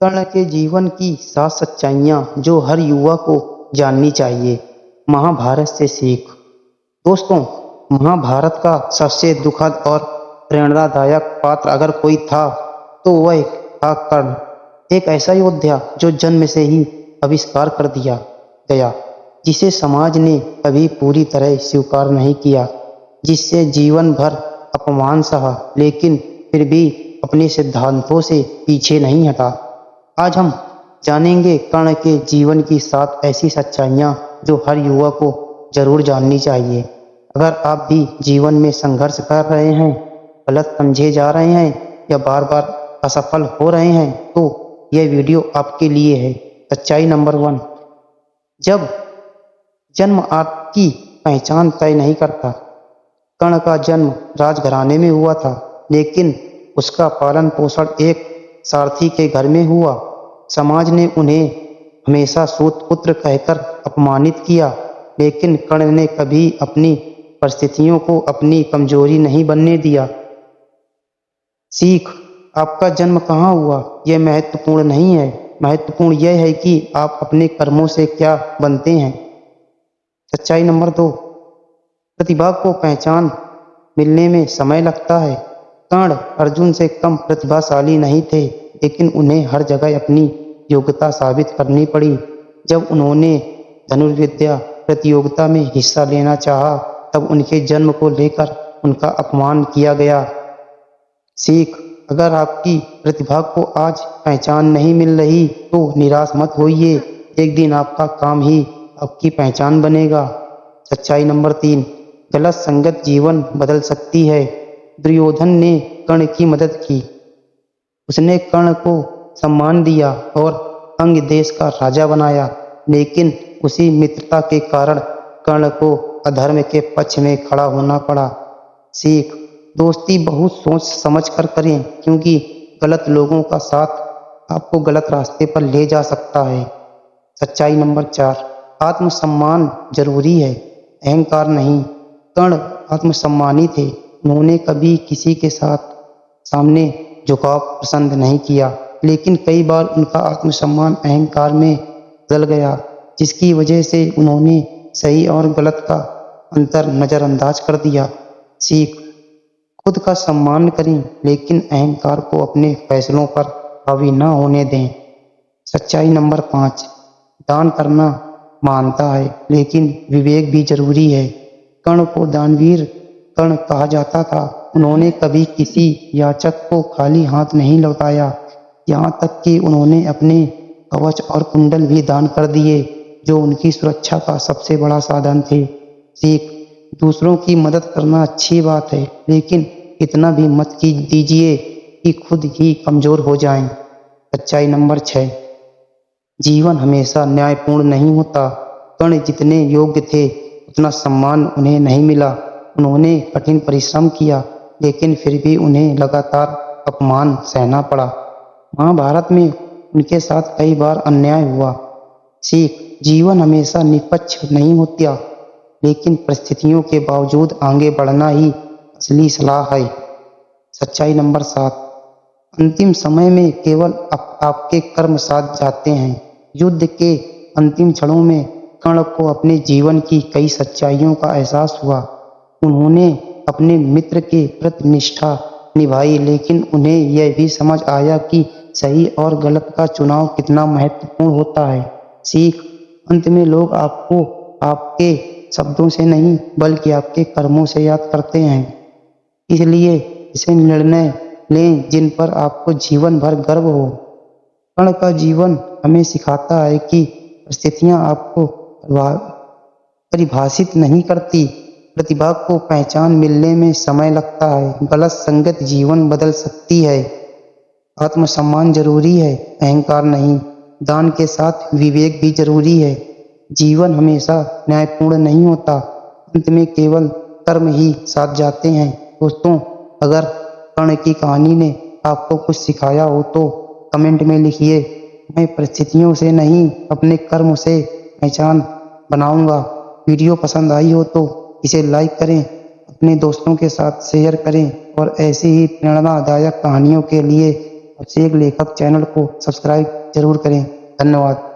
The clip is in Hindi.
कर्ण के जीवन की 7 सच्चाइयाँ जो हर युवा को जाननी चाहिए। महाभारत से सीख। दोस्तों, महाभारत का सबसे दुखद और प्रेरणादायक पात्र अगर कोई था तो वह था कर्ण। एक ऐसा योद्धा जो जन्म से ही आविष्कार कर दिया गया, जिसे समाज ने कभी पूरी तरह स्वीकार नहीं किया, जिससे जीवन भर अपमान सहा, लेकिन फिर भी अपने सिद्धांतों से पीछे नहीं हटा। आज हम जानेंगे कर्ण के जीवन की 7 ऐसी सच्चाइयाँ जो हर युवा को जरूर जाननी चाहिए। अगर आप भी जीवन में संघर्ष कर रहे हैं, गलत समझे जा रहे हैं या बार बार असफल हो रहे हैं, तो यह वीडियो आपके लिए है। सच्चाई नंबर 1। जब जन्म आपकी पहचान तय नहीं करता। कर्ण का जन्म राजघराने में हुआ था, लेकिन उसका पालन पोषण एक सारथी के घर में हुआ। समाज ने उन्हें हमेशा सूत पुत्र कहकर अपमानित किया, लेकिन कर्ण ने कभी अपनी परिस्थितियों को अपनी कमजोरी नहीं बनने दिया। सीख। आपका जन्म कहाँ हुआ यह महत्वपूर्ण नहीं है, महत्वपूर्ण यह है कि आप अपने कर्मों से क्या बनते हैं। सच्चाई नंबर 2। प्रतिभा को पहचान मिलने में समय लगता है। कर्ण अर्जुन से कम प्रतिभाशाली नहीं थे, लेकिन उन्हें हर जगह अपनी योग्यता साबित करनी पड़ी। जब उन्होंने धनुर्विद्या प्रतियोगिता में हिस्सा लेना चाहा, तब उनके जन्म को लेकर उनका अपमान किया गया। सीख। अगर आपकी प्रतिभा को आज पहचान नहीं मिल रही तो निराश मत होइए, एक दिन आपका काम ही आपकी पहचान बनेगा। सच्चाई नंबर 3। गलत संगत जीवन बदल सकती है। दुर्योधन ने कर्ण की मदद की। उसने कर्ण को सम्मान दिया और अंग देश का राजा बनाया, लेकिन उसी मित्रता के कारण कर्ण को अधर्म के पक्ष में खड़ा होना पड़ा। सीख। दोस्ती बहुत सोच समझ कर करें, क्योंकि गलत लोगों का साथ आपको गलत रास्ते पर ले जा सकता है। सच्चाई नंबर 4। आत्मसम्मान जरूरी है, अहंकार नहीं। कर्ण आत्मसम्मानी थे। उन्होंने कभी किसी के सामने झुकाव पसंद नहीं किया, लेकिन कई बार उनका आत्मसम्मान अहंकार में बदल गया, जिसकी वजह से उन्होंने सही और गलत का अंतर नजरअंदाज कर दिया। सीख। खुद का सम्मान करें, लेकिन अहंकार को अपने फैसलों पर हावी न होने दें। सच्चाई नंबर 5। दान करना मानता है, लेकिन विवेक भी जरूरी है। कर्ण को दानवीर कर्ण कहा जाता था। उन्होंने कभी किसी याचक को खाली हाथ नहीं लौटाया, यहाँ तक कि उन्होंने अपने कवच और कुंडल भी दान कर दिए, जो उनकी सुरक्षा का सबसे बड़ा साधन थे। सीख। दूसरों की मदद करना अच्छी बात है, लेकिन इतना भी मत दीजिए कि खुद ही कमजोर हो जाएं। सच्चाई नंबर 6। जीवन हमेशा न्यायपूर्ण नहीं होता। कर्ण जितने योग्य थे, उतना सम्मान उन्हें नहीं मिला। उन्होंने कठिन परिश्रम किया, लेकिन फिर भी उन्हें लगातार अपमान सहना पड़ा। महाभारत में उनके साथ कई बार अन्याय हुआ। सीख। जीवन हमेशा निष्पक्ष नहीं होता, लेकिन परिस्थितियों के बावजूद आगे बढ़ना ही असली सलाह है। सच्चाई नंबर 7। अंतिम समय में केवल आपके कर्म साथ जाते हैं। युद्ध के अंतिम क्षणों में कर्ण को अपने जीवन की कई सच्चाइयों का एहसास हुआ। उन्होंने अपने मित्र के प्रति निष्ठा निभाई, लेकिन उन्हें यह भी समझ आया कि सही और गलत का चुनाव कितना महत्वपूर्ण होता है। सीख। अंत में लोग आपको आपके शब्दों से नहीं, बल्कि आपके कर्मों से याद करते हैं। इसलिए ऐसे निर्णय लें जिन पर आपको जीवन भर गर्व हो। कर्ण का जीवन हमें सिखाता है कि परिस्थितियां आपको परिभाषित नहीं करती। प्रतिभा को पहचान मिलने में समय लगता है। गलत संगत जीवन बदल सकती है। आत्मसम्मान जरूरी है, अहंकार नहीं। दान के साथ विवेक भी जरूरी है। जीवन हमेशा न्यायपूर्ण नहीं होता, अंत में केवल कर्म ही साथ जाते हैं। दोस्तों, अगर कर्ण की कहानी ने आपको कुछ सिखाया हो तो कमेंट में लिखिए। मैं परिस्थितियों से नहीं, अपने कर्म से पहचान बनाऊंगा। वीडियो पसंद आई हो तो इसे लाइक करें, अपने दोस्तों के साथ शेयर करें और ऐसी ही प्रेरणादायक कहानियों के लिए सेक लेखक चैनल को सब्सक्राइब जरूर करें। धन्यवाद।